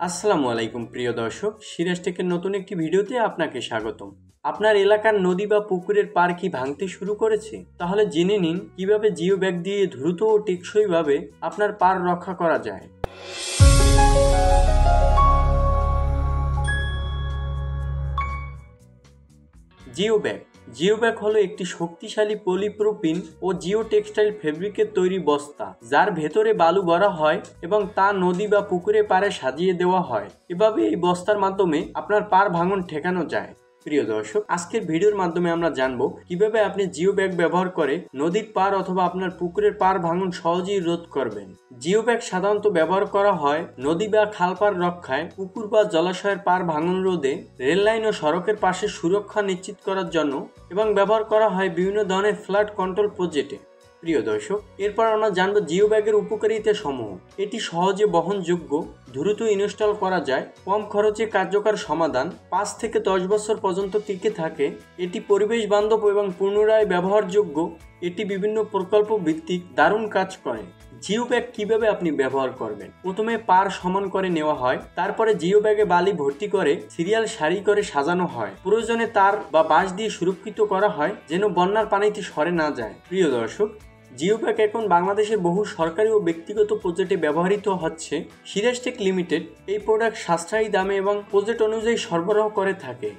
আসসালামু আলাইকুম প্রিয় দর্শক, সিরাজ টেকের নতুন একটি ভিডিওতে আপনাকে স্বাগতম। আপনার এলাকার নদী বা পুকুরের পাড় কি ভাঙতে শুরু করেছে? তাহলে জেনে নিন কিভাবে জিও ব্যাগ দিয়ে দ্রুত ও টেকসইভাবে আপনার পাড় রক্ষা করা যায়। জিও ব্যাগ হলো একটি শক্তিশালী পলিপ্রোপিন ও জিও টেক্সটাইল ফেব্রিকের তৈরি বস্তা, যার ভেতরে বালু ভরা হয় এবং তা নদী বা পুকুরে পাড়ে সাজিয়ে দেওয়া হয়। এভাবে এই বস্তার মাধ্যমে আপনার পাড় ভাঙন ঠেকানো যায়। প্রিয় দর্শক, আজকের ভিডিওর মাধ্যমে আমরা জানবো কিভাবে আপনি জিও ব্যাগ ব্যবহার করে নদীর পাড় অথবা আপনার পুকুরের পাড় ভাঙন সহজেই রোধ করবেন। জিও ব্যাগ সাধারণত ব্যবহার করা হয় নদী বা খালপাড় রক্ষায়, পুকুর বা জলাশয়ের পাড় ভাঙন রোধে, রেল লাইন ও সড়কের পাশে সুরক্ষা নিশ্চিত করার জন্য এবং ব্যবহার করা হয় বিভিন্ন ধরনের ফ্লাড কন্ট্রোল প্রজেক্টে। প্রিয় দর্শক, এরপর আমরা জানবো জিও ব্যাগের উপকারিতা সমূহ। এটি সহজে বহনযোগ্য, দ্রুত ইনস্টল করা যায়, কম খরচে কার্যকর সমাধান, 5 থেকে 10 বছর পর্যন্ত টিকে থাকে। এটি পরিবেশ বান্ধব এবং পুনরায় ব্যবহারযোগ্য। এটি বিভিন্ন প্রকল্প ভিত্তিক দারুণ কাজ করে। জিও ব্যাগ কিভাবে আপনি ব্যবহার করবেন? প্রথমে পাড় সমান করে নেওয়া হয়, তারপরে জিও ব্যাগে বালি ভর্তি করে সিরিয়াল সারি করে সাজানো হয়। প্রয়োজনে তার বা বাঁশ দিয়ে সুরক্ষিত করা হয় যেন বন্যার পানিতে সরে না যায়। প্রিয় দর্শক, জিও ব্যাগ এখন বাংলাদেশের বহু সরকারি ও ব্যক্তিগত প্রজেক্টে ব্যবহৃত হচ্ছে। সিরাজ টেক লিমিটেড এই প্রোডাক্ট সাশ্রয়ী দামে এবং প্রজেক্ট অনুযায়ী সরবরাহ করে থাকে।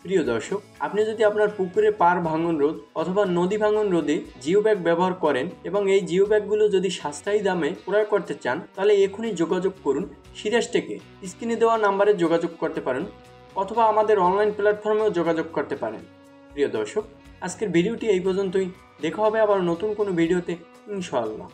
প্রিয় দর্শক, আপনি যদি আপনার পুকুরে পাড় ভাঙন রোধ অথবা নদী ভাঙন রোধে জিও ব্যাগ ব্যবহার করেন এবং এই জিও ব্যাগগুলো যদি সাশ্রয়ী দামে ক্রয় করতে চান, তাহলে এখনই যোগাযোগ করুন সিরাজ টেকে। স্ক্রিনে দেওয়া নাম্বারে যোগাযোগ করতে পারেন অথবা আমাদের অনলাইন প্ল্যাটফর্মেও যোগাযোগ করতে পারেন। প্রিয় দর্শক, আজকের ভিডিওটি এই পর্যন্তই। দেখা হবে আবার নতুন কোনো ভিডিওতে, ইনশাআল্লাহ।